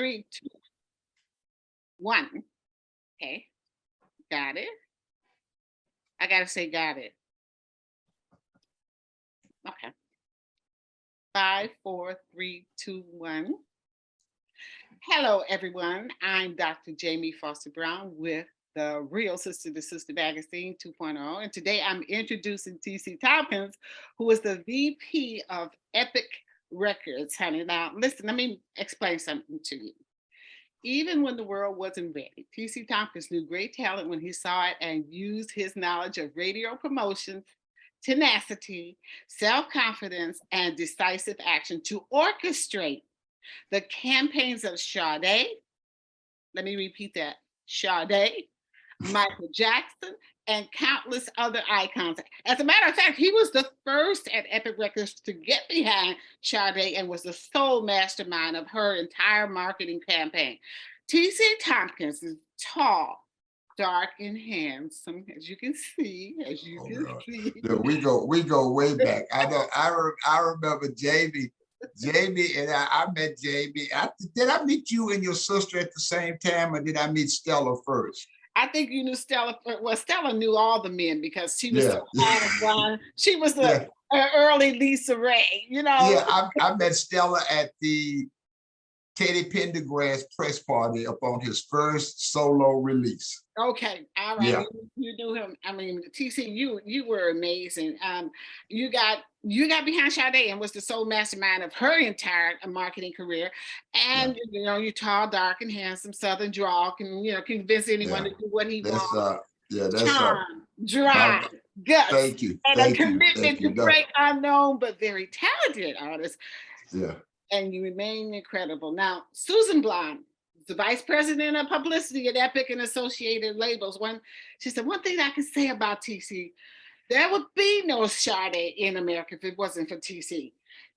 3, 2, 1. Okay, got it. I gotta say, got it. Okay. 5, 4, 3, 2, 1. Hello, everyone. I'm Dr. Jamie Foster Brown with the Real Sister to Sister Magazine 2.0. And today I'm introducing TC Thompkins, who is the VP of Epic Records, honey. Now, listen, let me explain something to you. Even when the world wasn't ready, TC Thompkins knew great talent when he saw it and used his knowledge of radio promotions, tenacity, self-confidence, and decisive action to orchestrate the campaigns of Sade. Let me repeat that. Sade, Michael Jackson, and countless other icons. As a matter of fact, he was the first at Epic Records to get behind Sade and was the sole mastermind of her entire marketing campaign. TC Thompkins is tall, dark, and handsome, as you can see. Yeah, we go way back. I remember Jamie and I met Jamie. Did I meet you and your sister at the same time, or did I meet Stella first? I think you knew Stella. Well, Stella knew all the men because she was the she was the early Lisa Ray, you know. Yeah, I met Stella at the Teddy Pendergrass press party upon his first solo release. Okay, all right. Yeah. You knew him. I mean, TC, you were amazing. You got behind Sade and was the sole mastermind of her entire marketing career. And you know, you're tall, dark, and handsome, Southern drawl, can convince anyone to do what he wants. Charm, drive, guts, thank you, and a commitment to great unknown but very talented artists. Yeah. And you remain incredible. Now, Susan Blond, the vice president of publicity at Epic and Associated Labels, she said, one thing I can say about TC, there would be no Sade in America if it wasn't for TC.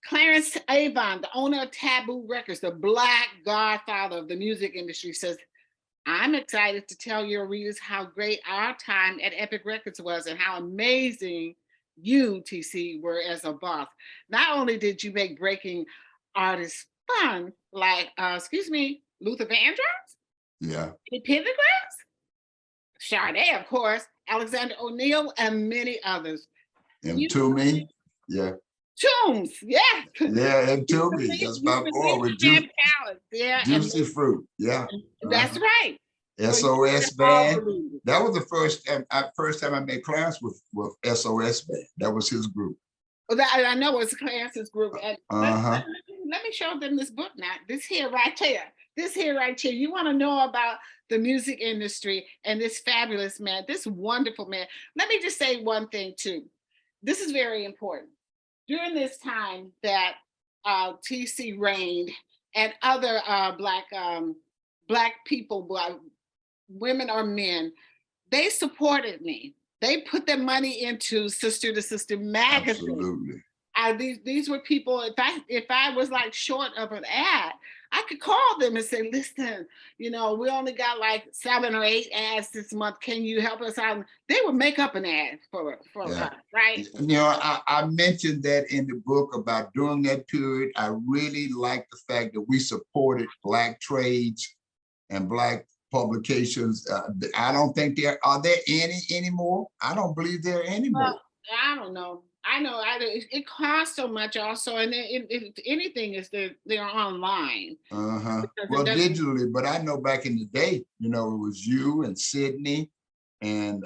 Clarence Avon, the owner of Taboo Records, the Black godfather of the music industry, says, I'm excited to tell your readers how great our time at Epic Records was and how amazing you, TC, were as a boss. Not only did you make breaking artists fun, like, Luther Vandross? Yeah. The Pendergrass? Sade, of course, Alexander O'Neill, and many others. And Toomey, yeah. Toombs, yeah. Yeah, and Toomey, that's my boy with Juicy Fruit, yeah. That's right. SOS Band. That was the first time I met Clarence with SOS Band. That was his group. Well, I know it's Clarence's group. Let me show them this book now. This here right here. You want to know about the music industry and this fabulous man, this wonderful man. Let me just say one thing too. This is very important. During this time that TC reigned and other Black people, women or men, they supported me. They put their money into Sister to Sister magazine. Absolutely. These were people, if I was like short of an ad, I could call them and say, listen, we only got like 7 or 8 ads this month. Can you help us out? They would make up an ad for us, right? I mentioned that in the book about during that period. I really liked the fact that we supported Black trades and Black publications. I don't think are there any anymore? I don't believe there are anymore. Well, I don't know. I know it costs so much also, and if anything is they're online. Well, digitally, but I know back in the day, it was you and Sydney, and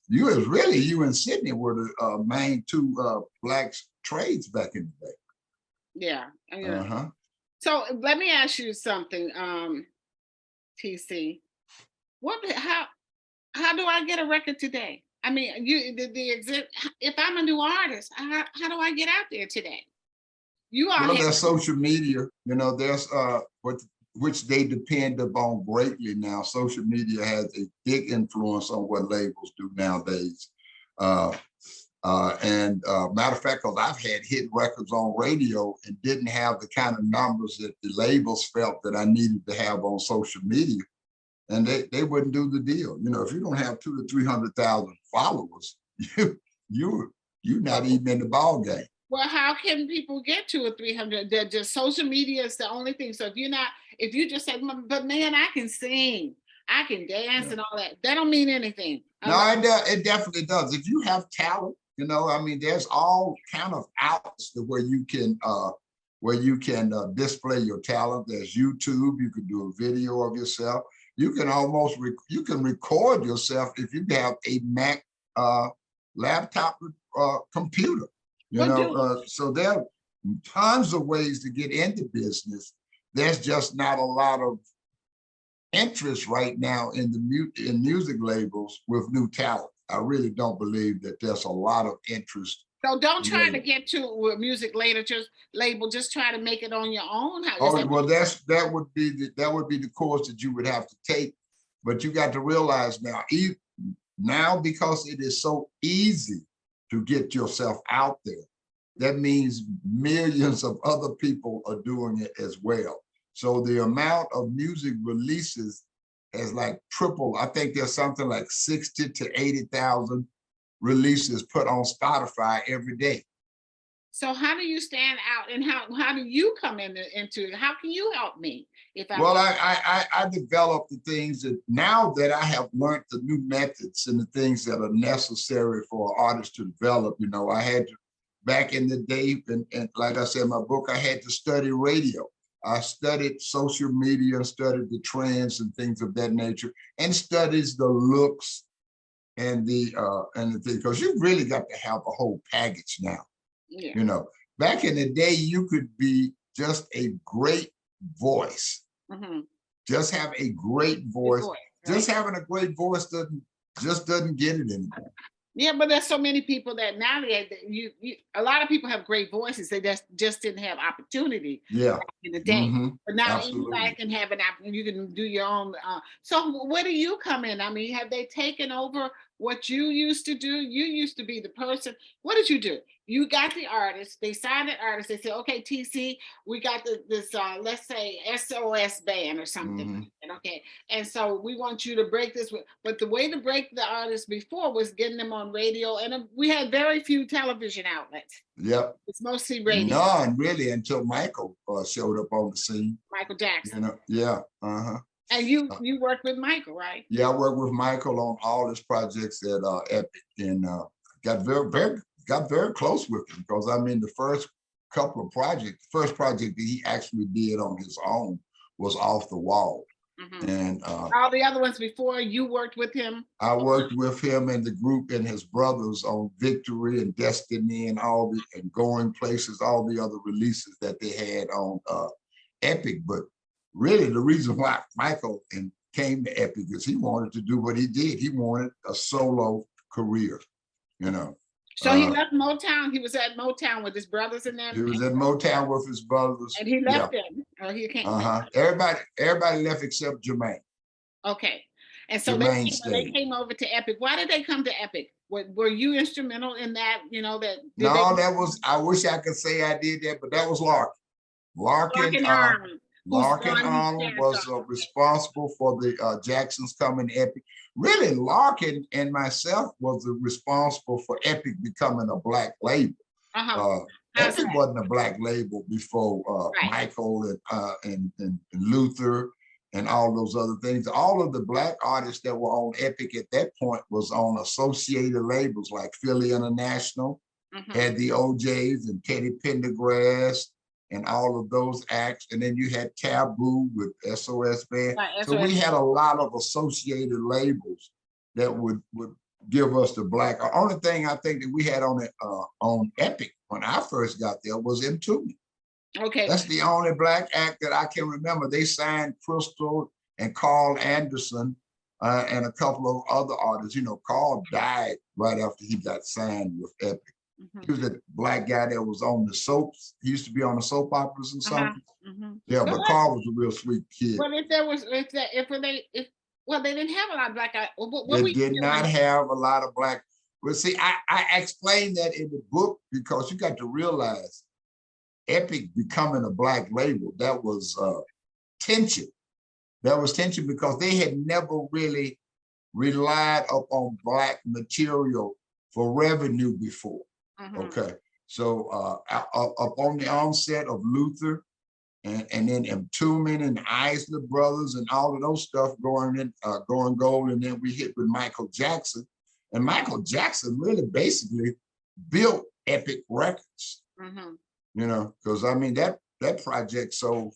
you and Sydney were the main 2 Black trades back in the day. Yeah. So let me ask you something, TC. How do I get a record today? I mean, if I'm a new artist, how do I get out there today? There's social media, there's which they depend upon greatly now. Social media has a big influence on what labels do nowadays. Matter of fact, because I've had hit records on radio and didn't have the kind of numbers that the labels felt that I needed to have on social media. And they wouldn't do the deal. If you don't have 200,000 to 300,000 followers, you're not even in the ball game. Well, how can people get to a 300? Just social media is the only thing. So if you just say, but man, I can sing, I can dance Yeah. and all that, that don't mean anything. No, it definitely does. If you have talent, I mean, there's all kind of outlets to where you can display your talent. There's YouTube. You can do a video of yourself. You can you can record yourself if you have a Mac laptop computer. So there are tons of ways to get into business. There's just not a lot of interest right now in music labels with new talent. I really don't believe that there's a lot of interest. So don't try to get to a music label. Just try to make it on your own. Well, that would be the course that you would have to take. But you got to realize now because it is so easy to get yourself out there, that means millions of other people are doing it as well. So the amount of music releases has like tripled. I think there's something like 60 to 80,000 releases put on Spotify every day. So how do you stand out, and how do you come into it? How can you help me? I developed the things that now that I have learned the new methods and the things that are necessary for an artist to develop. I had to, back in the day, and like I said in my book, I had to study radio. I studied social media, studied the trends and things of that nature, and studies the looks and the thing, because you really got to have a whole package now. Yeah. Back in the day, you could be just a great voice. Mm-hmm. Just have a great voice. Right? Just having a great voice doesn't get it anymore. Yeah, but there's so many people that now a lot of people have great voices. They just didn't have opportunity. Yeah. Back in the day. Mm-hmm. But now Absolutely. anybody can have an opportunity. You can do your own. So where do you come in? I mean, have they taken over what you used to do? You used to be the person. What did you do? You got the artist. They signed the artist. They said, "Okay, TC, we got this. Let's say SOS band or something." Mm-hmm. Okay, and so we want you to break this. But the way to break the artist before was getting them on radio, and we had very few television outlets. Yep. It's mostly radio. None really until Michael showed up on the scene. Michael Jackson. Yeah. Uh-huh. And you worked with Michael, right? Yeah, I worked with Michael on all his projects at Epic, and got very close with him, because I mean the first couple of projects, the first project that he actually did on his own was Off the Wall. Mm-hmm. And all the other ones before, you worked with him? I worked with him and the group and his brothers on Victory and Destiny and and Going Places, all the other releases that they had on Epic. But really the reason why Michael came to Epic is he wanted to do what he did. He wanted a solo career, So he left Motown. He was at Motown with his brothers and them. He was at Motown with his brothers. And he left them. Or he can't. Everybody left except Jermaine. Okay. And so they came over to Epic. Why did they come to Epic? Were you instrumental in that? I wish I could say I did that, but that was Larkin. Larkin Arnold was responsible for the Jacksons coming to Epic. Really, Larkin and myself was responsible for Epic becoming a black label. Epic wasn't a black label before Michael and Luther and all those other things. All of the black artists that were on Epic at that point was on associated labels like Philly International, had the OJs and Teddy Pendergrass and all of those acts. And then you had Taboo with SOS Band. So we had a lot of associated labels that would give us the black. The only thing I think that we had on Epic when I first got there was Entombment. Okay. That's the only black act that I can remember. They signed Crystal and Carl Anderson and a couple of other artists. Carl died right after he got signed with Epic. He was a black guy that was on the soaps. He used to be on the soap operas and something. Yeah, but Carl was a real sweet kid. Well, they didn't have a lot of black guys. They did not have a lot of black. Well, see, I explained that in the book because you got to realize Epic becoming a black label, that was tension. That was tension because they had never really relied upon black material for revenue before. Okay. So up on the onset of Luther and then Tuman and Isley Brothers and all of those stuff going gold. And then we hit with Michael Jackson. And Michael Jackson really basically built Epic Records, you know, because I mean, that project sold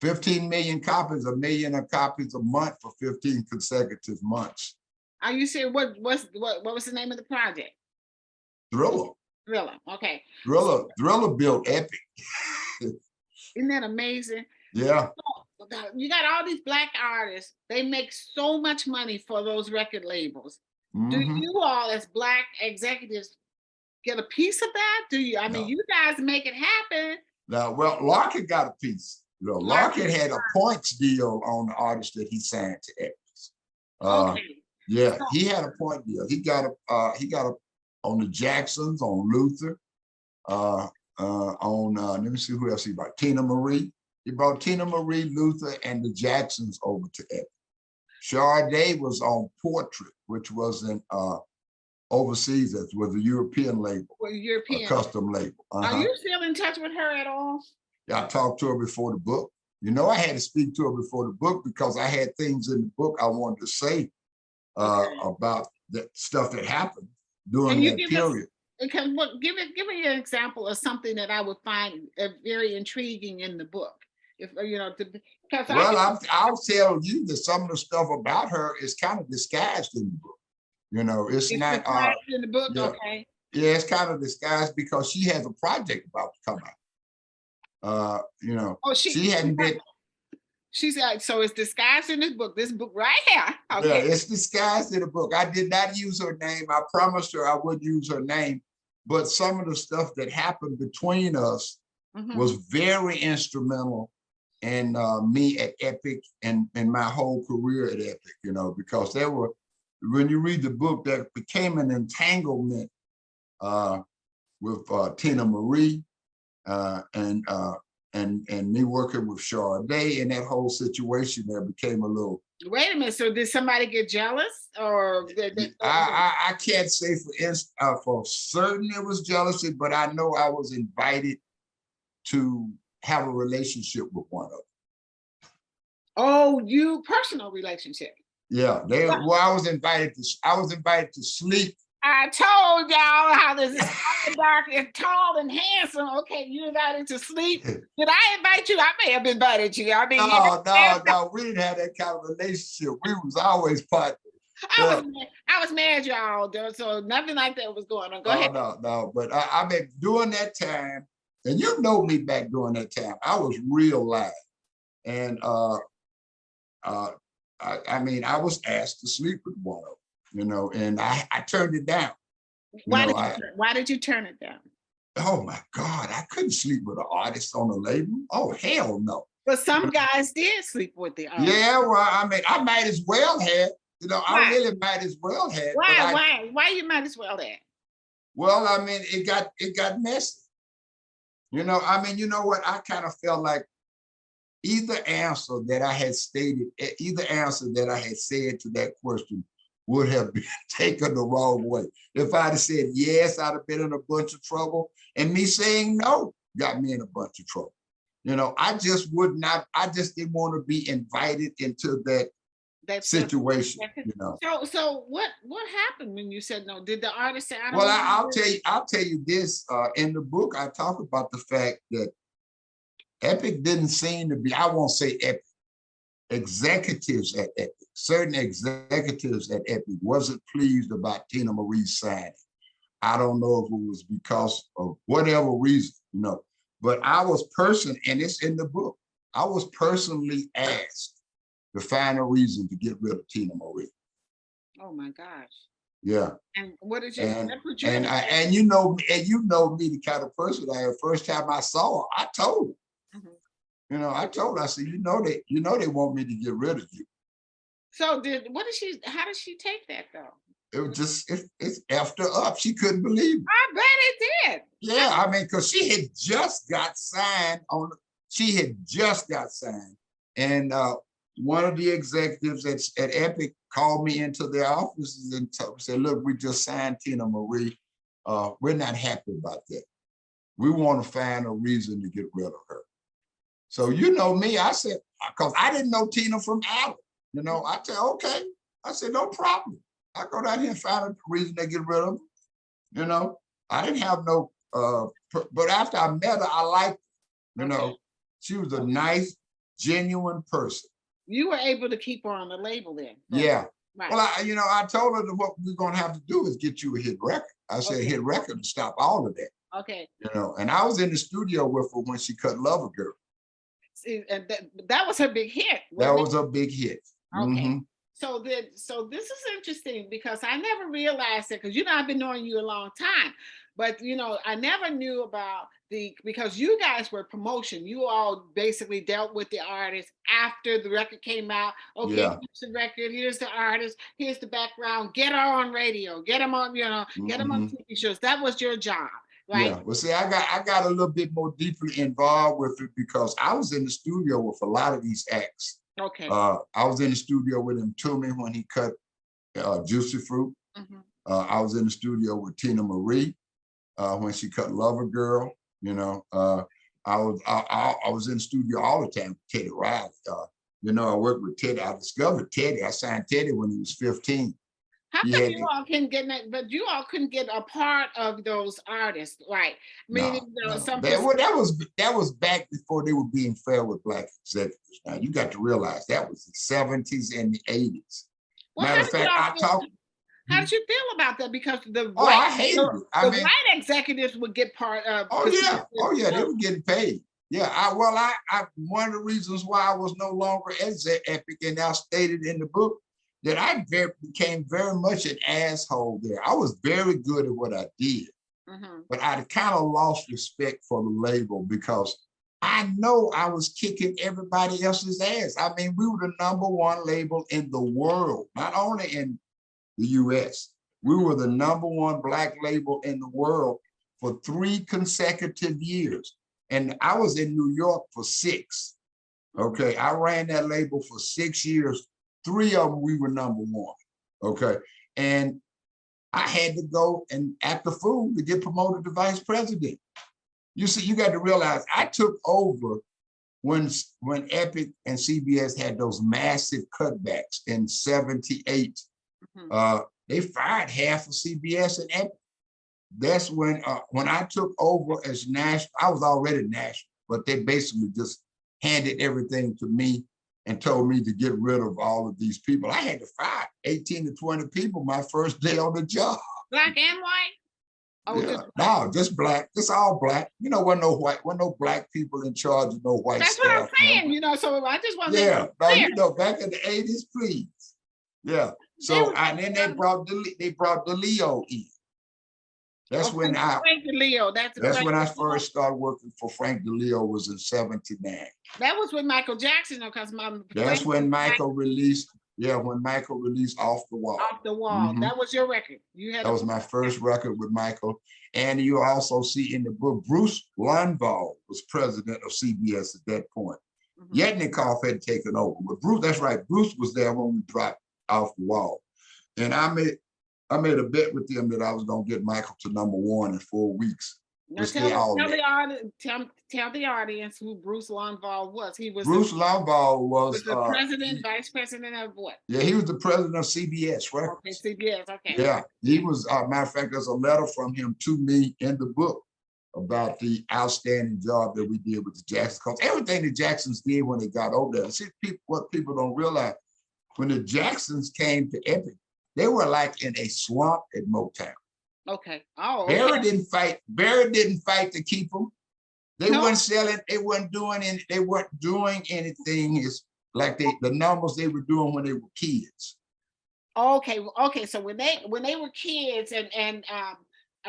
15 million copies, a million of copies a month for 15 consecutive months. Are you serious? What was the name of the project? Thriller. Thriller. Okay. Thriller built Epic. Isn't that amazing? Yeah. You got all these Black artists. They make so much money for those record labels. Do you all, as Black executives, get a piece of that? Do you? I mean, you guys make it happen. Now, well, Larkin got a piece. You know, Larkin had a points deal on the artist that he signed to Epic. Okay. Yeah, he had a point deal. He got a on the Jacksons, on Luther, on let me see who else he brought. Tina Marie. He brought Tina Marie, Luther, and the Jacksons over to Epic. Sade was on Portrait, which was in overseas. That was a European label, a custom label. Are you still in touch with her at all? Yeah, I talked to her before the book. You know, I had to speak to her before the book because I had things in the book I wanted to say about the stuff that happened during that period. Because give me an example of something that I would find very intriguing in the book. If you know, I'll tell you that some of the stuff about her is kind of disguised in the book. You know, it's not in the book. Yeah, okay. Yeah, it's kind of disguised because she has a project about to come out. You know, she hadn't been. She's like, so it's disguised in this book right here. Okay. Yeah, it's disguised in the book. I did not use her name. I promised her I wouldn't use her name, but some of the stuff that happened between us was very instrumental in me at Epic and my whole career at Epic, you know, because there were, when you read the book, there became an entanglement with Tina Marie and me working with Sade, and that whole situation there became a little. Wait a minute. So did somebody get jealous, or I can't say for certain it was jealousy, but I know I was invited to have a relationship with one of them. Oh, you personal relationship? Yeah, I was invited to sleep. I told y'all how this is dark and tall and handsome. Okay, you invited to sleep. Did I invite you? I may have invited you. I mean, no, we didn't have that kind of relationship. We was always partners. I was mad, y'all. So nothing like that was going on. Go ahead. No, but I mean, during that time, and you know me back during that time, I was real live, and I mean, I was asked to sleep with one of them. You know, and I turned it down. Why did you turn it down? Oh my God, I couldn't sleep with an artist on a label. Oh, hell no. But some guys did sleep with the artist. Yeah, well, I mean, I might as well have. You know, I really might as well have. Why you might as well have? Well, I mean, it got messy. You know, I mean, you know what? I kind of felt like either answer that I had said to that question would have been taken the wrong way. If I'd have said yes, I'd have been in a bunch of trouble. And me saying no got me in a bunch of trouble. You know, I just didn't want to be invited into that situation. You know. So what happened when you said no? Did the artist say, well, I'll tell you this. In the book, I talk about the fact that Epic didn't seem to be, I won't say Epic, executives at Epic, certain executives at Epic wasn't pleased about Tina Marie's signing. I don't know if it was because of whatever reason, you know, but and it's in the book, I was personally asked to find a reason to get rid of Tina Marie. Oh my gosh. Yeah. And what did you, and you know me, the kind of person I am. First time I saw her, I told her. You know, I said, you know they want me to get rid of you. So how did she take that though? It was just, it's effed her up. She couldn't believe it. I bet it did. Yeah, I mean, because she had just got signed. And one of the executives at Epic called me into their offices and said, look, we just signed Tina Marie. we're not happy about that. We want to find a reason to get rid of her. So you know me, I said, because I didn't know Tina from Adam. You know, I said, okay. I said, no problem. I go down here and find a reason to get rid of her. You know, I didn't have no, but after I met her, I liked her. You know, she was a nice, genuine person. You were able to keep her on the label then. Yeah. Right. Well, I told her that what we're going to have to do is get you a hit record. I said, hit record to stop all of that. Okay. You know, and I was in the studio with her when she cut Lover Girl. See, and that was her big hit. That was a big hit. Okay. So this is interesting because I never realized it, because I've been knowing you a long time, but I never knew about because you guys were promotion. You all basically dealt with the artist after the record came out. Okay, here's the record, here's the artist, here's the background, get her on radio, get them on, get them on TV shows. That was your job. Right. Yeah. Well, see, I got a little bit more deeply involved with it because I was in the studio with a lot of these acts. Okay. I was in the studio with him Toomey when he cut Juicy Fruit. I was in the studio with Tina Marie when she cut Lover Girl. I was in the studio all the time with Teddy Riley. I worked with Teddy. I discovered Teddy. I signed Teddy when he was 15. How come you all can get that, but you all couldn't get a part of those artists, right? Meaning, that was back before they were being fair with black executives. Now you got to realize that was the 70s and the 80s. Well, matter of fact, how did you feel about that? Because I hated it. White executives would get part of. They were getting paid. Yeah, one of the reasons why I was no longer at Epic, and I stated in the book that I became very much an asshole there. I was very good at what I did, but I kind of lost respect for the label because I know I was kicking everybody else's ass. I mean, we were the #1 label in the world, not only in the US. We were the #1 Black label in the world for 3 consecutive years. And I was in New York for 6. Okay, I ran that label for 6 years. 3 of them, we were #1, okay? And I had to go and act a fool to get promoted to vice president. You see, you got to realize I took over when Epic and CBS had those massive cutbacks in 78. They fired half of CBS and Epic. That's when I took over as national, I was already national, but they basically just handed everything to me and told me to get rid of all of these people. I had to fire 18 to 20 people my first day on the job. Black and white? No, just black. Just all black. Wasn't no white, wasn't no black people in charge of no white That's staff. what I'm saying, so I just want to back in the 80s, please. Yeah. So and then they brought the Leo in. That's when Frank DeLeo. That's when I first started working for Frank DeLeo, was in 79. That was with Michael Jackson, because that's when Michael released. Yeah, when Michael released Off the Wall. Off the Wall. That was your record. That was my first record with Michael. And you also see in the book, Bruce Lundvall was president of CBS at that point. Yetnikoff had taken over, but Bruce, that's right, Bruce was there when we dropped Off the Wall. And I made a bet with them that I was going to get Michael to #1 in 4 weeks. Now tell the audience who Bruce Lundvall was. Bruce Lundvall was the president, vice president of what? Yeah, he was the president of CBS Records. Okay, CBS, okay. Yeah, he was, matter of fact, there's a letter from him to me in the book about the outstanding job that we did with the Jacksons. Because everything the Jacksons did when they got over there, see, what people don't realize, when the Jacksons came to Epic, they were like in a swamp at Motown. Okay. Oh, okay. Barry didn't fight to keep them. They weren't selling. They weren't doing anything. It's like the numbers they were doing when they were kids. Okay. Okay. So when they were kids and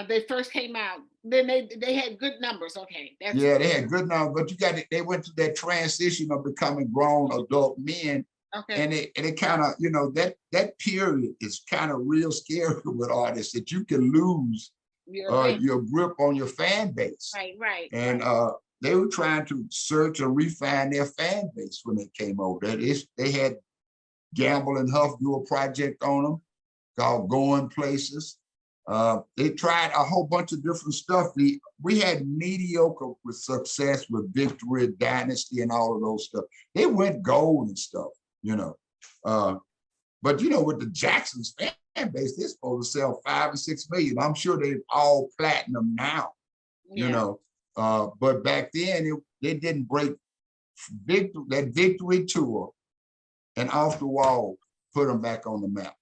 they first came out, then they had good numbers. Okay. They had good numbers, but they went through that transition of becoming grown adult men. Okay. And it kind of, that period is kind of real scary with artists, that you can lose your grip on your fan base. Right. And they were trying to search and refine their fan base when they came over. They had Gamble and Huff do a project on them called Going Places. They tried a whole bunch of different stuff. We had mediocre with success with Victory, Dynasty, and all of those stuff. They went gold and stuff, you know. But you know, with the Jacksons fan base, they're supposed to sell 5 and 6 million. I'm sure they're all platinum now, you know. But back then, they didn't break that Victory tour and Off the Wall put them back on the map.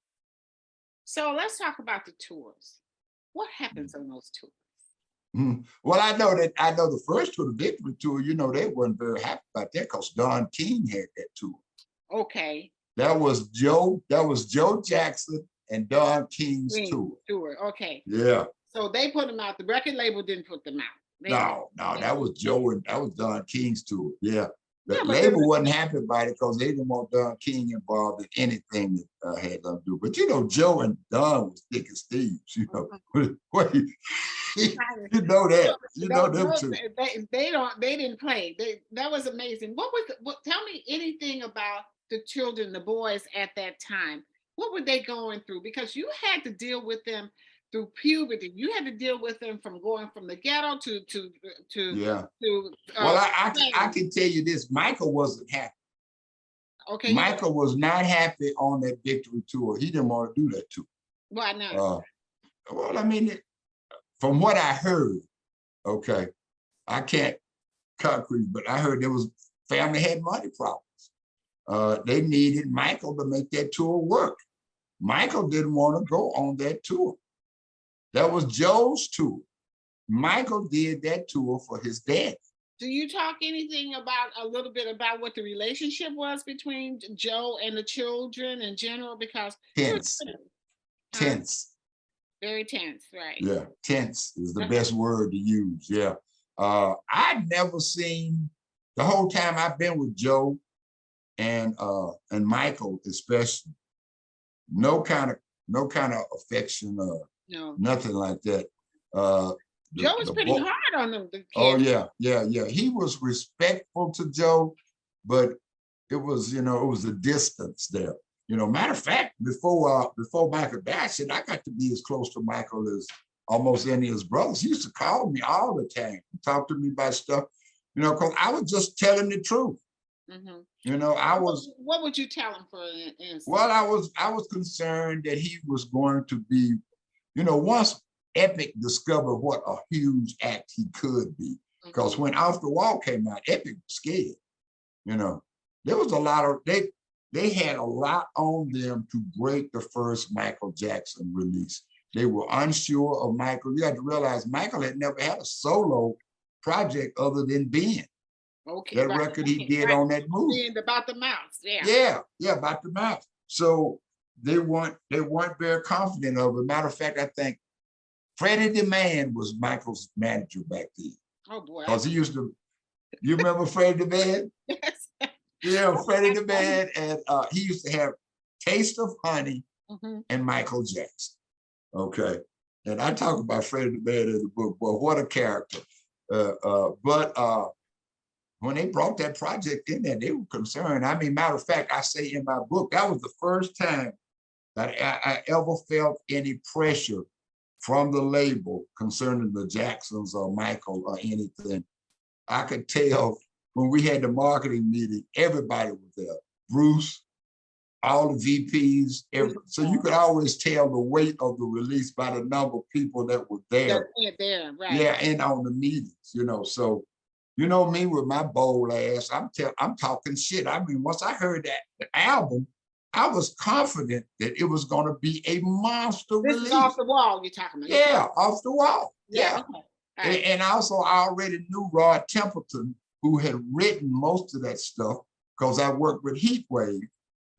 So let's talk about the tours. What happens on those tours? Well, I know the first tour, the Victory tour, you know, they weren't very happy about that because Don King had that tour. Okay. That was Joe Jackson and Don King's tour. Okay. Yeah. So they put them out. The record label didn't put them out. No, that was Joe and that was Don King's tour. Yeah. The label wasn't happy about it because they didn't want Don King involved in anything that had them do. But you know, Joe and Don was thick as thieves, you know. You know that. You know them too. They didn't play. That was amazing. Tell me anything about the children, the boys at that time. What were they going through? Because you had to deal with them through puberty. You had to deal with them from going from the ghetto to well, I can tell you this, Michael wasn't happy. Okay. Michael was not happy on that Victory tour. He didn't want to do that tour. Why not? Well, I mean, from what I heard, okay, I can't concrete, but I heard there was family had money problems. They needed Michael to make that tour work. Michael didn't want to go on that tour. That was Joe's tour. Michael did that tour for his dad. Do you talk anything a little bit about what the relationship was between Joe and the children in general? Because tense. Very tense, right? Yeah, tense is the best word to use. Yeah. I'd never seen, the whole time I've been with Joe and Michael especially, no kind of affection or nothing like that. Joe was pretty hard on them. Oh yeah. He was respectful to Joe, but it was a distance there. You know, matter of fact, before Michael died, I got to be as close to Michael as almost any of his brothers. He used to call me all the time, talk to me about stuff, you know, because I was just telling the truth. Mm-hmm. You know, What would you tell him, for instance? Well, I was concerned that he was going to be, you know, once Epic discovered what a huge act he could be, because when Off the Wall came out, Epic was scared. You know, there was a lot of they had a lot on them to break the first Michael Jackson release. They were unsure of Michael. You have to realize Michael had never had a solo project other than Ben. Okay. That record he did on that movie. About the Mouse. Yeah, About the Mouse. So they weren't very confident of it. Matter of fact, I think Freddie DeMann was Michael's manager back then. Oh boy. Because he used to, you remember Freddie DeMann? Yes. Yeah, Freddie DeMann, and he used to have Taste of Honey and Michael Jackson. Okay. And I talk about Freddie DeMann in the book, boy, what a character. But when they brought that project in there, they were concerned. I mean, matter of fact, I say in my book, that was the first time that I ever felt any pressure from the label concerning the Jacksons or Michael or anything. I could tell when we had the marketing meeting, everybody was there. Bruce, all the VPs, so you could always tell the weight of the release by the number of people that were there. Right. Yeah, and on the meetings, you know. So, you know me with my bold ass, I'm talking shit. I mean, once I heard that album, I was confident that it was going to be a monster release. This is Off the Wall you're talking about. Yeah, Off the Wall. Yeah. Okay. Right. And also, I already knew Rod Templeton, who had written most of that stuff, because I worked with Heatwave.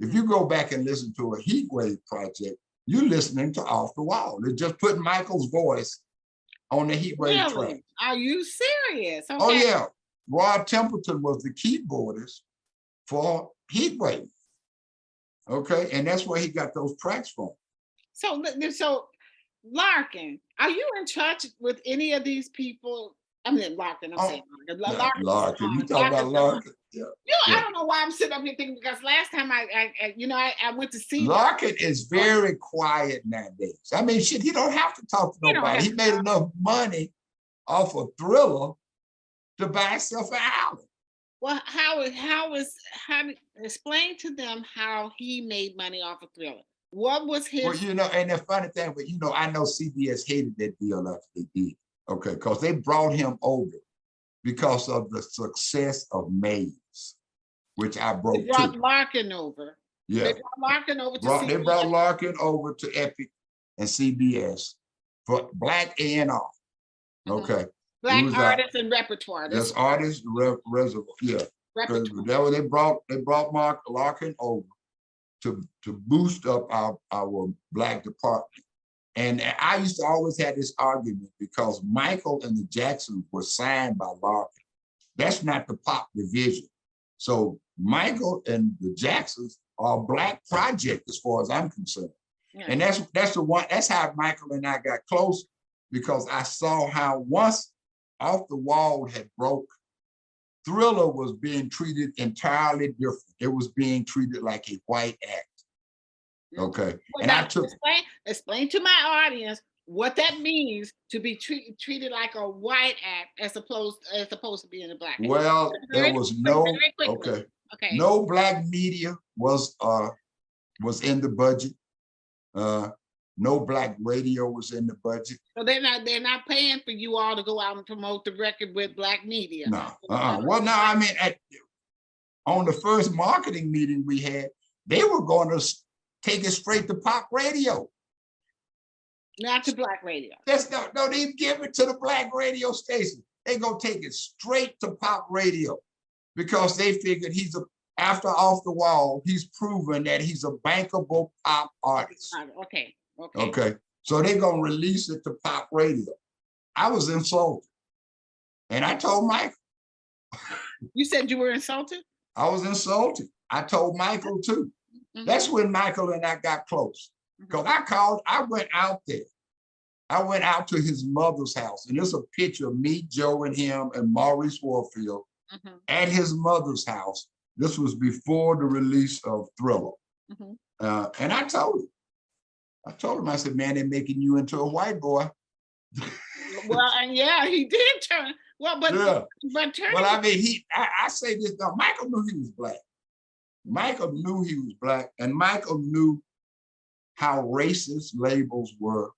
If you go back and listen to a Heatwave project, you're listening to Off the Wall. They're just putting Michael's voice on the Heatwave track. Are you serious? Okay. Oh yeah, Rod Templeton was the keyboardist for Heatwave. Okay, and that's where he got those tracks from. So Larkin, are you in touch with any of these people I mean, Larkin, I'm saying Larkin. Larkin, you talking about Larkin? Yeah. I don't know why I'm sitting up here thinking, because last time I went to see Larkin is very quiet nowadays. I mean, shit, he don't have to talk to nobody. He made enough money off of Thriller to buy himself an island. Well, explain to them how he made money off of Thriller. What was his? Well, and the funny thing, but I know CBS hated that deal after they did. Okay, because they brought him over because of the success of Maze, which I broke. They brought Larkin over. Yeah, they brought Larkin over to CBS. They brought Larkin over to Epic and CBS for Black A&R. Okay. Black artists and repertoire. That's artists reservoir. Yeah. Repertoire. They brought Mark Larkin over to boost up our Black department. And I used to always have this argument because Michael and the Jacksons were signed by Larkin. That's not the pop division. So Michael and the Jacksons are a Black project as far as I'm concerned. Yeah. And that's how Michael and I got close, because I saw how once Off the Wall had broke, Thriller was being treated entirely different. It was being treated like a white act. Okay. Well, and I took explain to my audience what that means to be treated like a white act as opposed to being a Black act. Well, there was no no Black media was in the budget. No Black radio was in the budget. So they're not paying for you all to go out and promote the record with Black media. No. Well, no, I mean, on the first marketing meeting we had, they were going to take it straight to pop radio. Not to Black radio. No, they give it to the Black radio station. They gonna take it straight to pop radio because they figured after Off the Wall, he's proven that he's a bankable pop artist. Okay. So they're gonna release it to pop radio. I was insulted. And I told Michael. You said you were insulted? I was insulted. I told Michael too. That's when Michael and I got close. Because I went out there. I went out to his mother's house. And there's a picture of me, Joe, and him, and Maurice Warfield at his mother's house. This was before the release of Thriller. And I told him, I said, man, they're making you into a white boy. Well, and yeah, he did turn. Well, but I mean, I say this now, Michael knew he was Black. Michael knew he was Black, and Michael knew how racist labels were.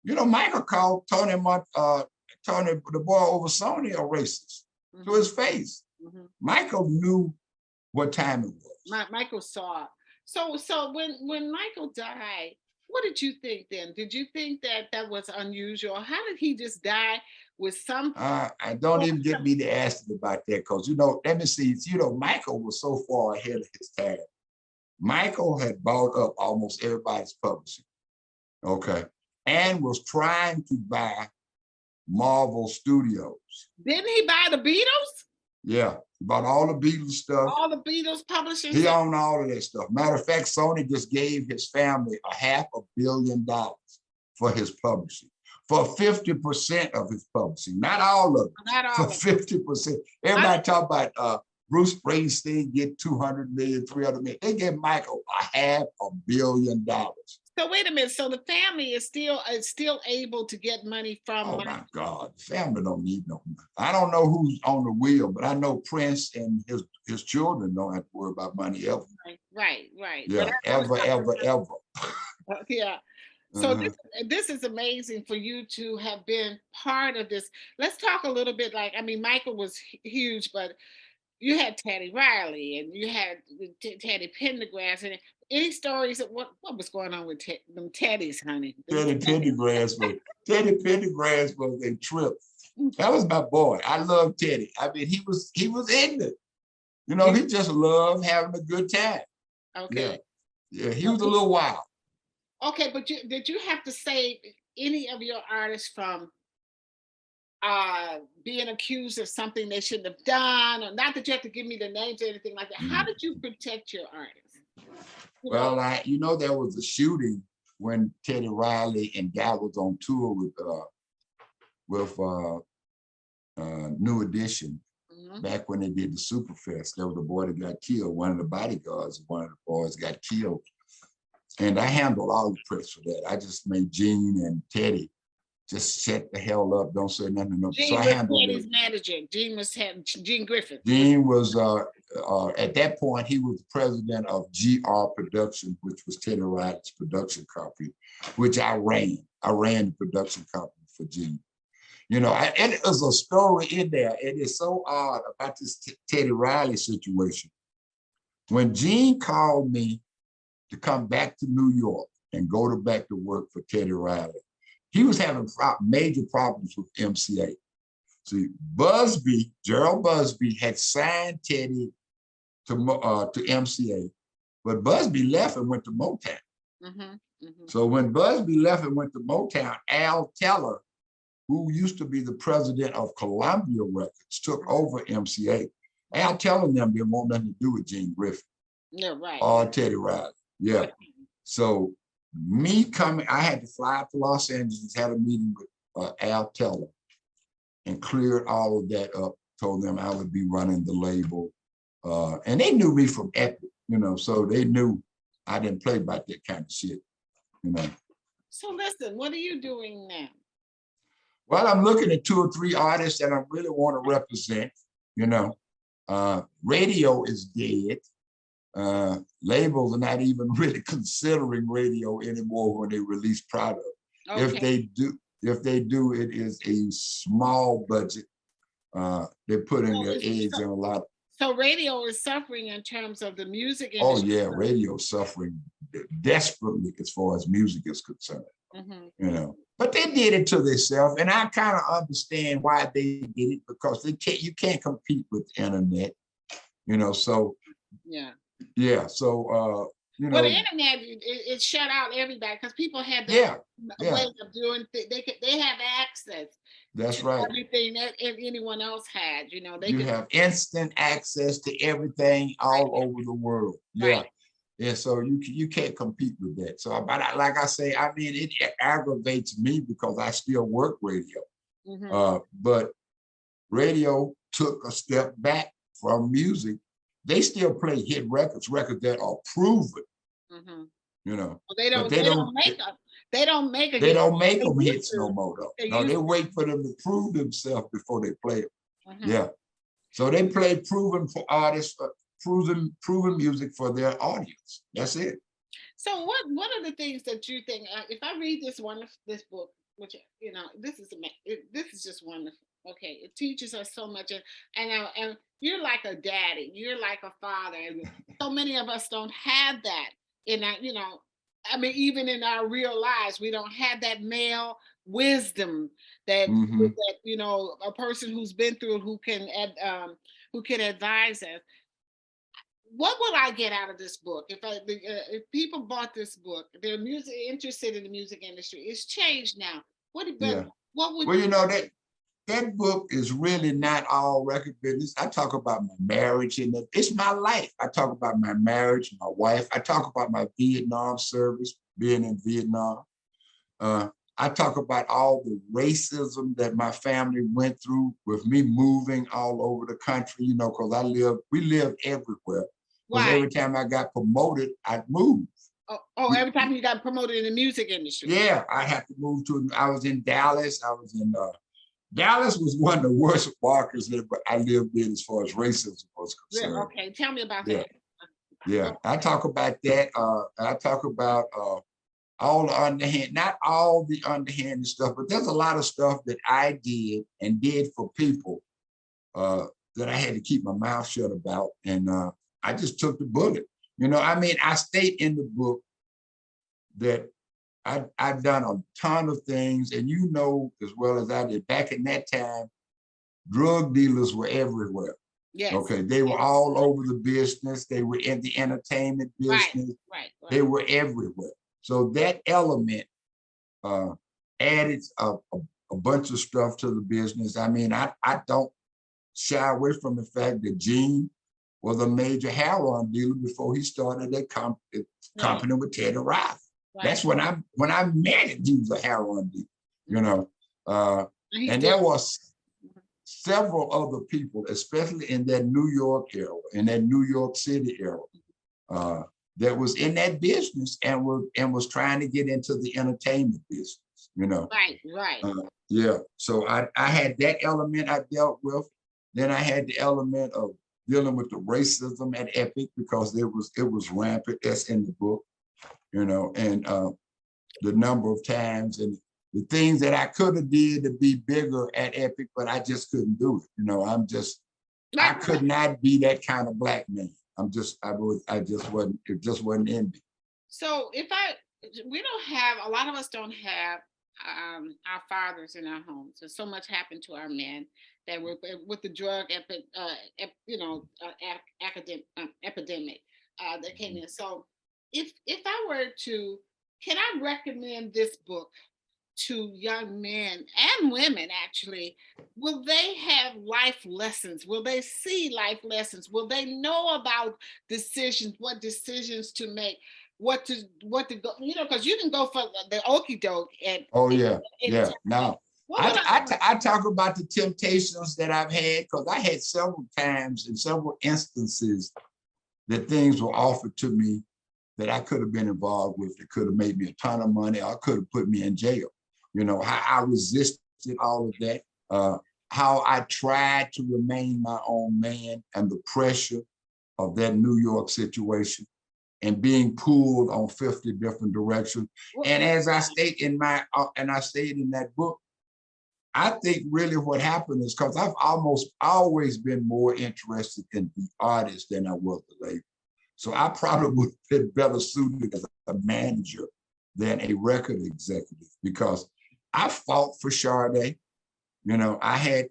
Michael called Tony, the boy over Sony, a racist to his face. Michael knew what time it was. Michael saw it. So when Michael died, what did you think then? Did you think that was unusual? How did he just die with some? I don't even get me to ask about that, because let me see. Michael was so far ahead of his time. Michael had bought up almost everybody's publishing, okay, and was trying to buy Marvel Studios. Didn't he buy the Beatles? Yeah, he bought all the Beatles stuff. All the Beatles publishing. He owned all of that stuff. Matter of fact, Sony just gave his family $500 million for his publishing, for 50% of his publishing, not all of it. Not all. For 50%. Everybody talk about Bruce Springsteen get 200 million, 300 million. They gave Michael $500 million. So wait a minute. So the family is still able to get money from. Oh my God, the family don't need no money. I don't know who's on the wheel, but I know Prince and his children don't have to worry about money ever. Right. Yeah, ever. Yeah. So this is amazing for you to have been part of this. Let's talk a little bit. Michael was huge, but you had Teddy Riley and you had Teddy Pendergrass, and any stories of what was going on with them Teddies, honey? Teddy Pendergrass was a trip. That was my boy. I love Teddy. I mean, he was ignorant. He just loved having a good time. Okay. Yeah, he was a little wild. Okay, but did you have to save any of your artists from being accused of something they shouldn't have done? Or not that you have to give me the names or anything like that. How did you protect your artists? Well, there was a shooting when Teddy Riley and Guy was on tour with New Edition, back when they did the Superfest. There was a boy that got killed. One of the bodyguards, one of the boys got killed. And I handled all the press for that. I just made Gene and Teddy just shut the hell up, don't say nothing. Gene so I handled Teddy's manager. Gene Griffith. Gene was, at that point, he was the president of GR Production, which was Teddy Riley's production company, which I ran. I ran the production company for Gene. You know, and it was a story in there. It is so odd about this Teddy Riley situation. When Gene called me to come back to New York and go back to work for Teddy Riley, he was having major problems with MCA. See, Gerald Busby had signed Teddy to MCA, but Busby left and went to Motown. So when Busby left and went to Motown, Al Teller, who used to be the president of Columbia Records, took over MCA. Al Teller and them didn't want nothing to do with Gene Griffith. Yeah, right. Or Teddy Riley. Yeah. So me coming, I had to fly out to Los Angeles, had a meeting with Al Teller and cleared all of that up, told them I would be running the label. And they knew me from Epic, you know, so they knew I didn't play about that kind of shit, you know. So listen, what are you doing now? Well, I'm looking at 2 or 3 artists that I really want to represent, you know. Radio is dead. Labels are not even really considering radio anymore when they release product. Okay. If they do, it is a small budget. They're putting their eggs in a lot. So radio is suffering in terms of the music industry. Oh yeah, radio is suffering desperately as far as music is concerned. You know, but they did it to themselves, and I kind of understand why they did it, because you can't compete with the internet, you know. So yeah. So you know, well, the internet it shut out everybody because people had their ways of doing things. They have access. That's right. Everything that anyone else had, you know, you have instant access to everything all over the world. Yeah. Yeah, so you can't compete with that. So, but like I say, I mean, it aggravates me because I still work radio. But radio took a step back from music. They still play hit records that are proven. You know, well, they don't make them hits no more though. No, they wait for them to prove themselves before they play them. Yeah, so they play proven for artists. Proven music for their audience. That's it. So what are the things that you think, if I read this book, which, you know, this is just wonderful. Okay, it teaches us so much, and you're like a daddy, you're like a father, and so many of us don't have that in our, you know, I mean, even in our real lives, we don't have that male wisdom that that, you know, a person who's been through it, who can advise us. What would I get out of this book if people bought this book? They're interested in the music industry. It's changed now. What would well, you know, that book is really not all record business. I talk about my marriage, and it's my life. I talk about my marriage, my wife. I talk about my Vietnam service, being in Vietnam. I talk about all the racism that my family went through with me moving all over the country, you know, because we lived everywhere. Because every time I got promoted, I'd move. Every time you got promoted in the music industry. Yeah, I had to move I was in Dallas. Dallas was one of the worst markets that I lived in as far as racism was concerned. Yeah, okay, tell me about that. Yeah, I talk about that. I talk about all the underhand, not all the underhanded stuff, but there's a lot of stuff that I did for people that I had to keep my mouth shut about. And I just took the bullet. You know, I mean, I state in the book that I've done a ton of things, and you know as well as I did, back in that time, drug dealers were everywhere. Yes. Okay, they were all over the business. They were in the entertainment business. Right. They were everywhere. So that element added a bunch of stuff to the business. I mean, I don't shy away from the fact that Gene was a major heroin dealer before he started that company with Teddy Riley. That's when I met him, he was a heroin dealer, you know. And there was several other people, especially in that New York era, in that New York City era, that was in that business and was trying to get into the entertainment business, you know. Right. Yeah. So I had that element I dealt with. Then I had the element of dealing with the racism at Epic because it was rampant. That's in the book, you know, and the number of times and the things that I could have did to be bigger at Epic, but I just couldn't do it. You know, I could not be that kind of black man. It just wasn't in me. So we don't have, a lot of us don't have our fathers in our homes. And so much happened to our men that were with the drug epidemic that came in. So if I were to, can I recommend this book to young men and women? Actually, will they have life lessons? Will they see life lessons? Will they know about decisions, what decisions to make, what to go, you know, because you can go for the okie doke and yeah. Now I talk about the temptations that I've had, because I had several times and several instances that things were offered to me that I could have been involved with, that could have made me a ton of money or could have put me in jail. You know, how I resisted all of that, how I tried to remain my own man and the pressure of that New York situation and being pulled on 50 different directions. And as I state in I stated in that book, I think really what happened is because I've almost always been more interested in the artist than I was the label. So I probably would have been better suited as a manager than a record executive, because I fought for Sade. You know, I had,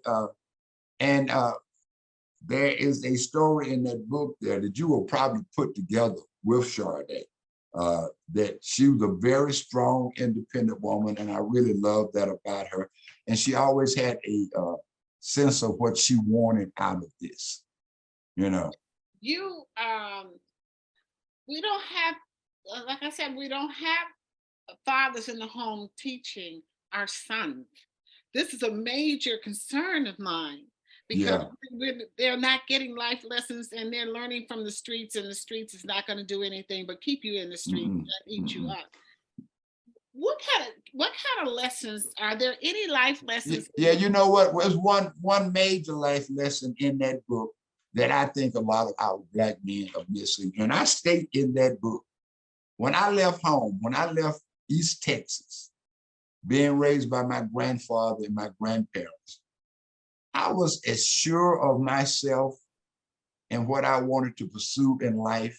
there is a story in that book there that you will probably put together with Sade, that she was a very strong, independent woman, and I really loved that about her. And she always had a sense of what she wanted out of this, you know. We don't have, like I said, we don't have fathers in the home teaching our sons. This is a major concern of mine, because they're not getting life lessons and they're learning from the streets, and the streets is not going to do anything but keep you in the street and eat you up. What kind of lessons are there? Any life lessons? Yeah, you know what? Was one major life lesson in that book that I think a lot of our black men are missing. And I state in that book, when I left home, when I left East Texas, being raised by my grandfather and my grandparents, I was as sure of myself and what I wanted to pursue in life.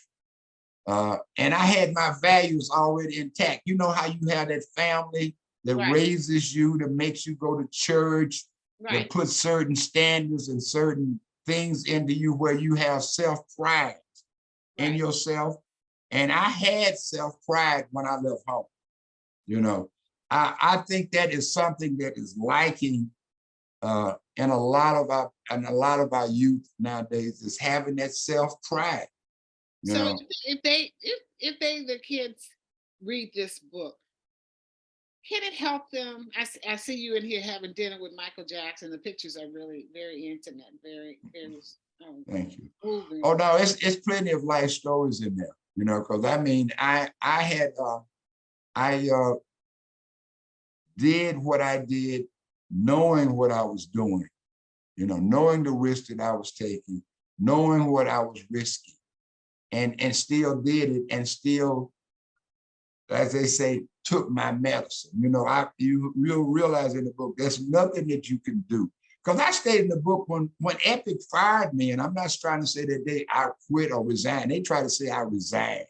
And I had my values already intact. You know how you have that family that raises you, that makes you go to church, that puts certain standards and certain things into you where you have self-pride in yourself. And I had self-pride when I left home. You know, I think that is something that is lacking in a lot of our youth nowadays, is having that self-pride. So if the kids read this book, can it help them? I see you in here having dinner with Michael Jackson. The pictures are really very intimate, very, very. Thank you. Moving. Oh no, it's plenty of life stories in there. You know, because I mean, I did what I did, knowing what I was doing. You know, knowing the risk that I was taking, knowing what I was risking, and still did it, and still, as they say, took my medicine. You know, you realize in the book, there's nothing that you can do. Because I stated in the book, when Epic fired me, and I'm not trying to say that I quit or resigned. They try to say I resigned,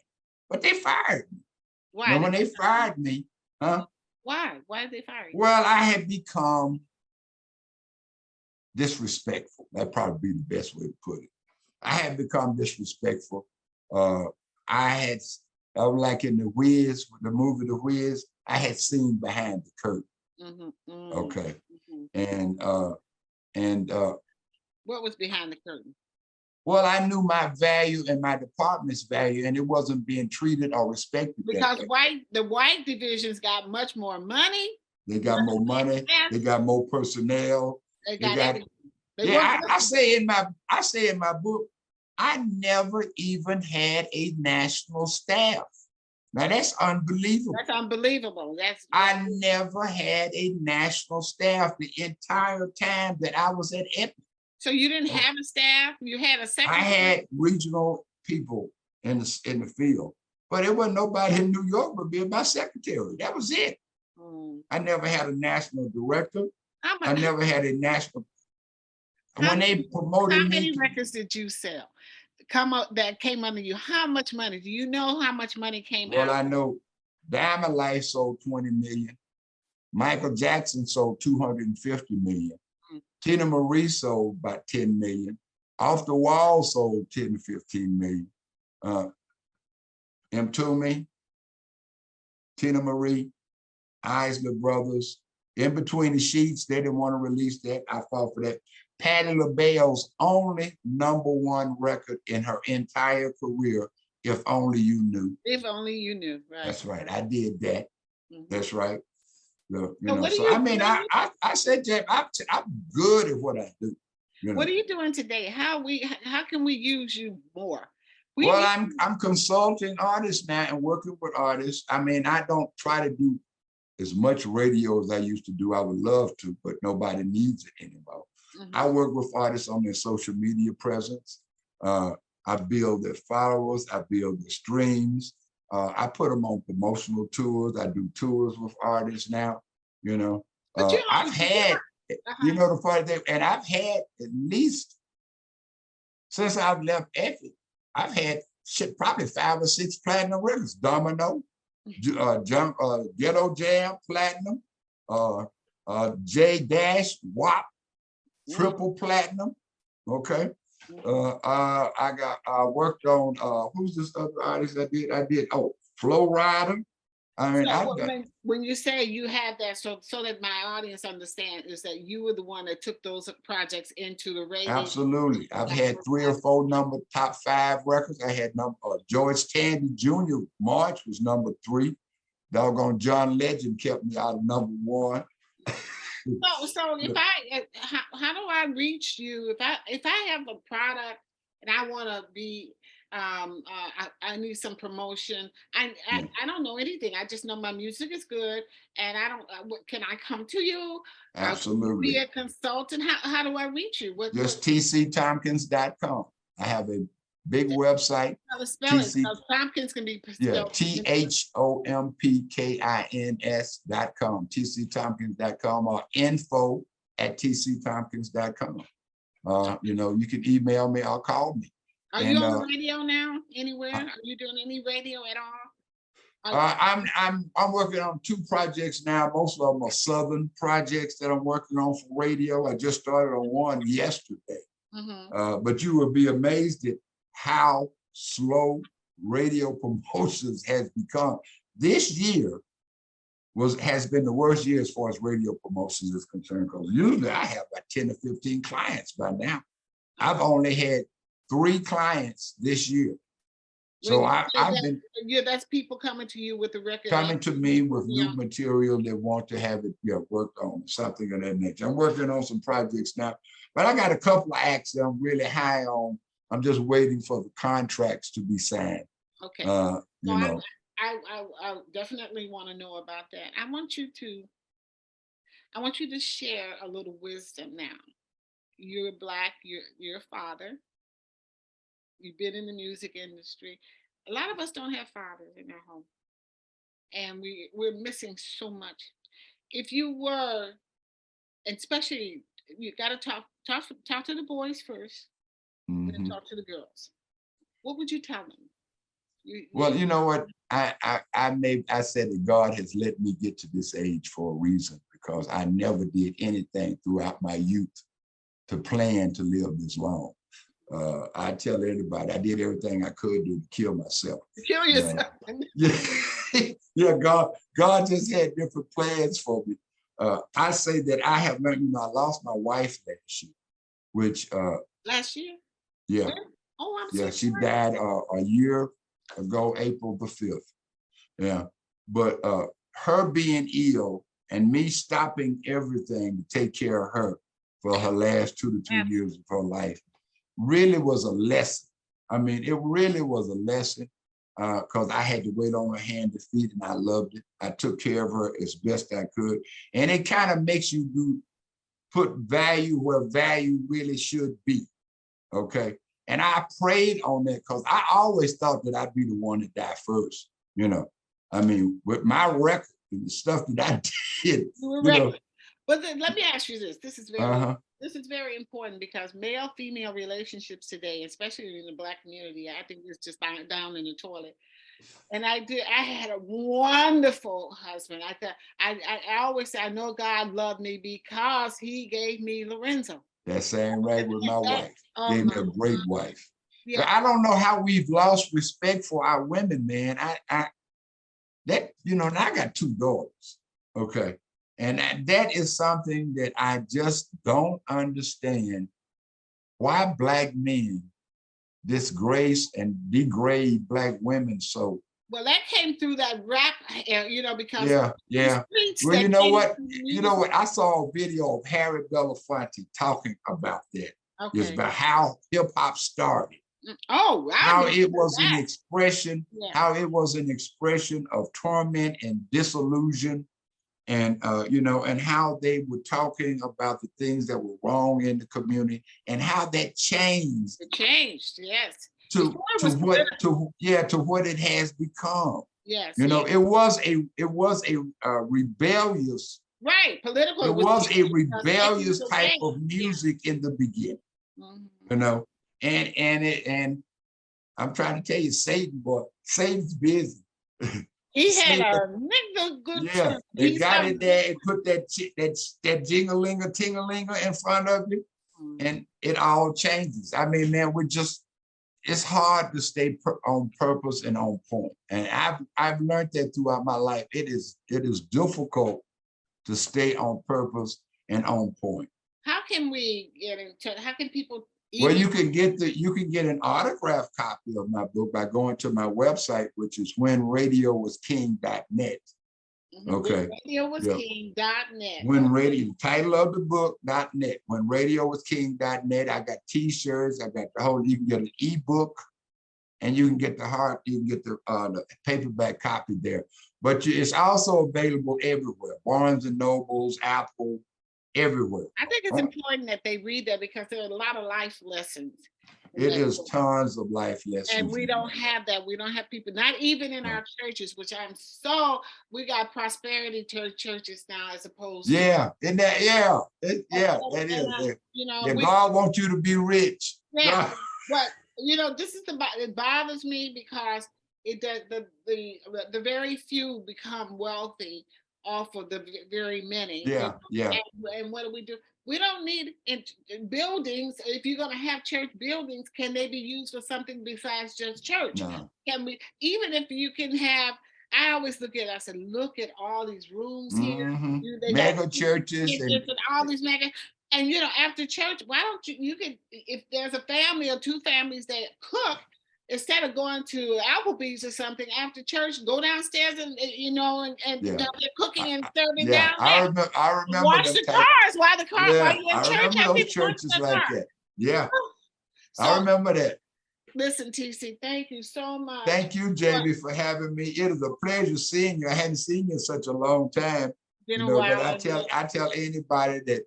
but they fired me. Why? Now, when they fired me, Why? Why did they fire you? Well, I had become disrespectful. That'd probably be the best way to put it. I had become disrespectful. I was like in The Wiz, the movie The Wiz, I had seen behind the curtain. Okay. And what was behind the curtain? Well, I knew my value and my department's value, and it wasn't being treated or respected. Because the white divisions got much more money. They got more money. They got more personnel. They got Yeah, I say in my book, I never even had a national staff. Now that's unbelievable. That's unbelievable. I never had a national staff the entire time that I was at Epic. So you didn't have a staff? You had a secretary? I had regional people in the field, but it wasn't nobody in New York but being my secretary. That was it. I never had a national director. I never had a national. When they promoted me. How many records did you sell? That came under you? How much money? Do you know how much money came out? Well, I know Diamond Life sold 20 million. Michael Jackson sold 250 million. Tina Marie sold about 10 million. Off the Wall sold 10 to 15 million. Toomey, Tina Marie, Isley Brothers. In Between the Sheets, they didn't want to release that. I fought for that. Patti LaBelle's only #1 record in her entire career, If Only You Knew. If Only You Knew, right. That's right. I did that. That's right. I said, Jeff, I'm good at what I do. What are you doing today? How can we use you more? I'm consulting artists now and working with artists. I mean, I don't try to do as much radio as I used to do. I would love to, but nobody needs it anymore. I work with artists on their social media presence. I build their followers. I build their streams. I put them on promotional tours. I do tours with artists now. I've had, the funny thing, and I've had at least since I've left Epic, I've had probably 5 or 6 platinum records. Domino, Ghetto Jam, platinum, J Dash, WAP, triple platinum. Okay. I worked on who's this other artist I did Flow Rider. I mean, when you say you had that, so that my audience understands, is that you were the one that took those projects into the radio. Absolutely. I've had 3 or 4 top 5 records. I had George Tandy Jr. March was #3. Doggone John Legend kept me out of #1. So if how do I reach you if I have a product and I want to be I need some promotion. I don't know anything. I just know my music is good, and I don't. Can I come to you? Absolutely. Be a consultant. How do I reach you? Just TCThompkins.com. I have a big website. Thompkins can be spelled. THOMPKINS.com. TCThompkins.com or info@TCThompkins.com. You can email me or call me. Are you on the radio now? Anywhere? Are you doing any radio at all? I'm working on 2 projects now. Most of them are Southern projects that I'm working on for radio. I just started on one yesterday. But you will be amazed at how slow radio promotions has become. This year has been the worst year as far as radio promotions is concerned, because usually I have about 10 to 15 clients by now. I've only had 3 clients this year. So that's people coming to you with the record. Coming to me with new material that want to have it worked on, something of that nature. I'm working on some projects now, but I got a couple of acts that I'm really high on. I'm just waiting for the contracts to be signed. Okay. I definitely want to know about that. I want you to share a little wisdom now. You're Black, you're a father. You've been in the music industry. A lot of us don't have fathers in our home, and we're missing so much. If you were, especially, you got to talk to the boys first, then talk to the girls. What would you tell them? Well, you know what? I said that God has let me get to this age for a reason, because I never did anything throughout my youth to plan to live this long. I tell everybody I did everything I could do to kill myself. Kill yourself. God just had different plans for me. I say that I have learned. I lost my wife last year, which last year. Yeah. Oh, I'm so she died a year ago, April the 5th. Yeah, but her being ill and me stopping everything to take care of her for her last 2 to 3 years of her life. Really was a lesson. I mean, it really was a lesson because I had to wait on her hand to feed, and I loved it. I took care of her as best I could. And it kind of makes you put value where value really should be, okay? And I prayed on that because I always thought that I'd be the one to die first, you know? I mean, with my record and the stuff that I did, you know. But then, let me ask you this. This is very important because male-female relationships today, especially in the Black community, I think it's just down in the toilet. And I had a wonderful husband. I always say, I know God loved me because he gave me Lorenzo. That same right with my wife. Gave me a great wife. Yeah. But I don't know how we've lost respect for our women, man. That, you know, and I got 2 daughters, okay? And that is something that I just don't understand, why Black men disgrace and degrade Black women so. Well, that came through that rap, you know, because yeah. Well, you know what? I saw a video of Harry Belafonte talking about that. Okay. It's about how hip hop started. Oh, how it was an expression, how it was an expression of torment and disillusion, and you know, and how they were talking about the things that were wrong in the community, and how that changed. It changed, yes. To what it has become. Yes. You know, it was a rebellious. Right, political. It was a rebellious type of music in the beginning. You know, and I'm trying to tell you, Satan's busy. He had a nigga good. Yeah, they got it there and put that jingalinga in front of you, and it all changes. I mean, man, it's hard to stay on purpose and on point. And I've learned that throughout my life. It is difficult to stay on purpose and on point. How can we get into? How can people? Well, you can get an autographed copy of my book by going to my website, which is whenradiowasking.net. Okay. Whenradiowasking.net. The title of the book, .net. Whenradiowasking.net. I got T-shirts. I got you can get an ebook, and you can get the paperback copy there. But it's also available everywhere. Barnes and Nobles, Apple, everywhere. I think it's important that they read that because there are a lot of life lessons. It is tons of life lessons. And we don't have that. We don't have people, not even in our churches, which we got prosperity churches now as opposed to. Yeah, isn't that, that is. You know, God wants you to be rich. Yeah, but you know, it bothers me because the very few become wealthy off of the very many. Yeah, And what do? We don't need buildings. If you're going to have church buildings, can they be used for something besides just church? No. Can we, even if you can have, I always look at all these rooms here. Mega churches and all these mega. And you know, after church, why don't you can, if there's a family or 2 families that cook, instead of going to Applebee's or something after church, go downstairs and they're cooking and serving down there. I remember. Wash the cars while you're in church. I remember those churches like that. Yeah, so, I remember that. Listen, TC, thank you so much. Thank you, Jamie, for having me. It is a pleasure seeing you. I hadn't seen you in such a long time. Been a while. But I tell anybody that.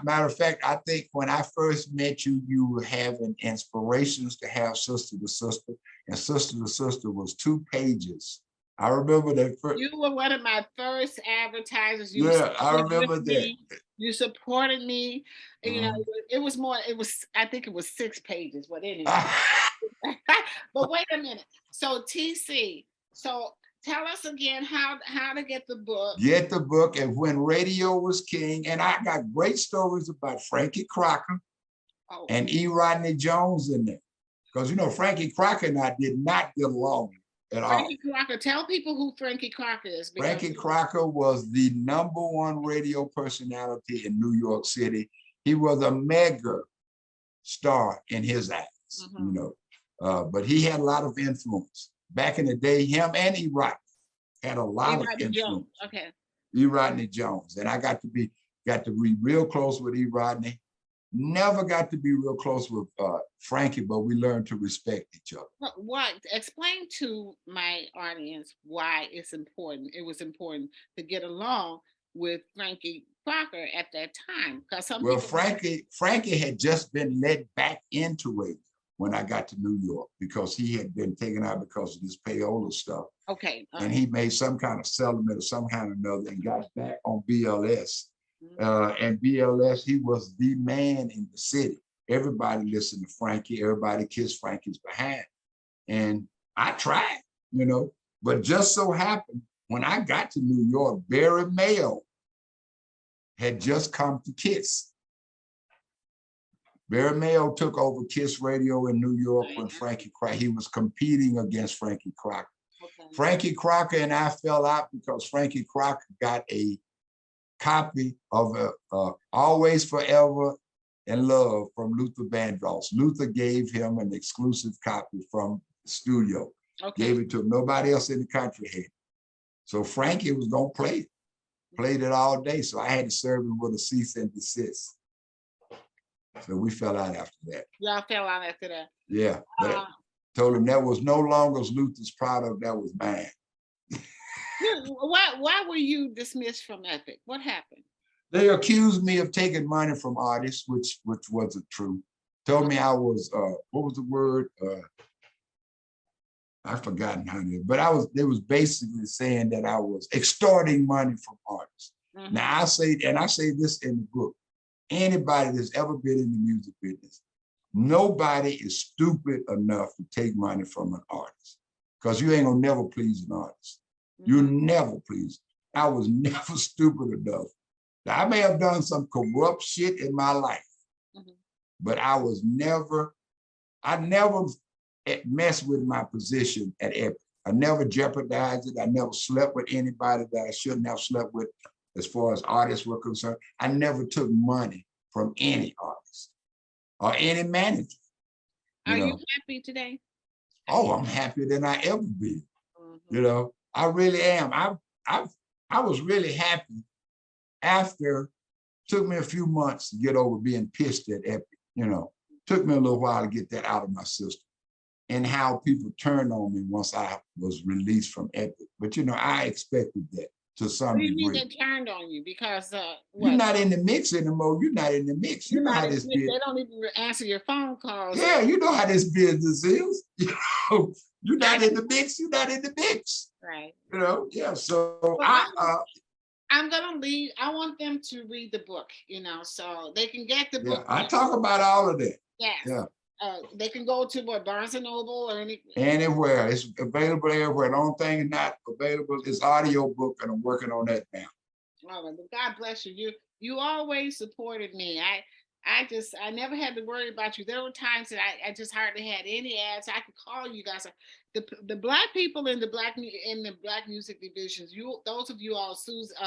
Matter of fact, I think when I first met you, you were having inspirations to have Sister to Sister, and Sister to Sister was 2 pages. I remember that first. You were one of my first advertisers. I remember that. You supported me. You know, I think it was 6 pages, but anyway. But wait a minute. So TC, tell us again how to get the book. Get the book and When Radio Was King. And I got great stories about Frankie Crocker and E. Rodney Jones in there. Because, you know, Frankie Crocker and I did not get along at all. Frankie Crocker, tell people who Frankie Crocker is. Frankie Crocker was the #1 radio personality in New York City. He was a mega star in his eyes, you know. But he had a lot of influence. Back in the day, him and E. Rodney had a lot of influence. Okay. E. Rodney Jones. And I got to be got to be real close with E. Rodney. Never got to be real close with Frankie, but we learned to respect each other. What? Explain to my audience why it's important. It was important to get along with Frankie Crocker at that time, because well, Frankie had just been let back into radio when I got to New York because he had been taken out because of this payola stuff. Okay. And he made some kind of settlement or some kind of another and got back on BLS. And BLS, he was the man in the city. Everybody listened to Frankie. Everybody kissed Frankie's behind. And I tried, but just so happened when I got to New York, Barry Mayo had just come to KISS. Barry Mayo took over KISS Radio in New York when Frankie Crocker, he was competing against Frankie Crocker. Okay. Frankie Crocker and I fell out because Frankie Crocker got a copy of Always Forever and Love from Luther Vandross. Luther gave him an exclusive copy from the studio. Okay. Gave it to him. Nobody else in the country had it. So Frankie was gonna play it. Played it all day. So I had to serve him with a cease and desist. So we fell out after that. Y'all fell out after that. Yeah. But told him that was no longer Luther's product, that was mine. Why were you dismissed from Epic? What happened? They accused me of taking money from artists, which wasn't true. Told me I was what was the word? I've forgotten how it, but they was basically saying that I was extorting money from artists. Mm-hmm. Now I say this in the book. Anybody that's ever been in the music business, nobody is stupid enough to take money from an artist, because you ain't gonna never please an artist. Mm-hmm. You never please. I was never stupid enough. Now, I may have done some corrupt shit in my life, mm-hmm. but I never messed with my position at Epic. I never jeopardized it. I never slept with anybody that I shouldn't have slept with as far as artists were concerned. I never took money from any artist or any manager. Are you happy today? Oh, I'm happier than I ever been. Mm-hmm. I really am. I was really happy after. Took me a few months to get over being pissed at Epic. Took me a little while to get that out of my system, and how people turned on me once I was released from Epic. But I expected that to some degree. What do you mean they turned on you? Because you're not in the mix anymore. You're not in the mix. You know how this business. They don't even answer your phone calls. Yeah, you know how this business is. You're not in the mix. You're not in the mix. Right. Yeah. So I'm gonna leave. I want them to read the book. So they can get the book. I talk about all of that. Yes. Yeah. They can go to Barnes & Noble or anywhere. It's available everywhere. The only thing not available is audio book, and I'm working on that now. Oh, God bless you. You always supported me. I never had to worry about you. There were times that I just hardly had any ads. I could call you guys. The Black people in the Black music divisions. Those of you all, Susan.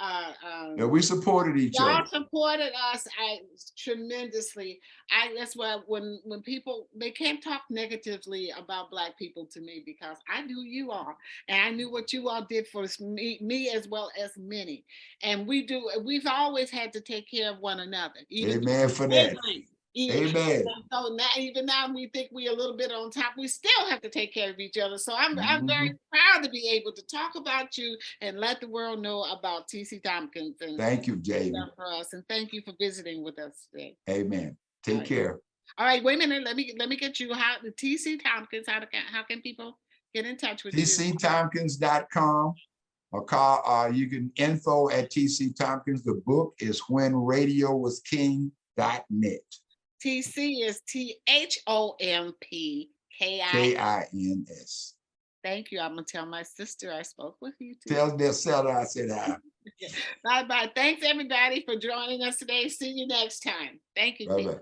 Yeah, we supported each other. Y'all supported us tremendously. That's why when people, they can't talk negatively about Black people to me, because I knew you all, and I knew what you all did for me as well as many. And we've always had to take care of one another. Amen for that. Amen. So even now we think we're a little bit on top, we still have to take care of each other. So I'm very proud to be able to talk about you and let the world know about TC Thompkins. And thank you, Jamie. For us, and thank you for visiting with us today. Amen. Take care. All right, wait a minute. Let me get you the TC Thompkins. How can people get in touch with you? TCThompkins.com or call. You can info at TC Thompkins. The book is When Radio Was King.net. TC is THOMPKINS. Thank you. I'm gonna tell my sister I spoke with you too. Tell their seller I said hi. Bye bye. Thanks everybody for joining us today. See you next time. Thank you. Bye bye.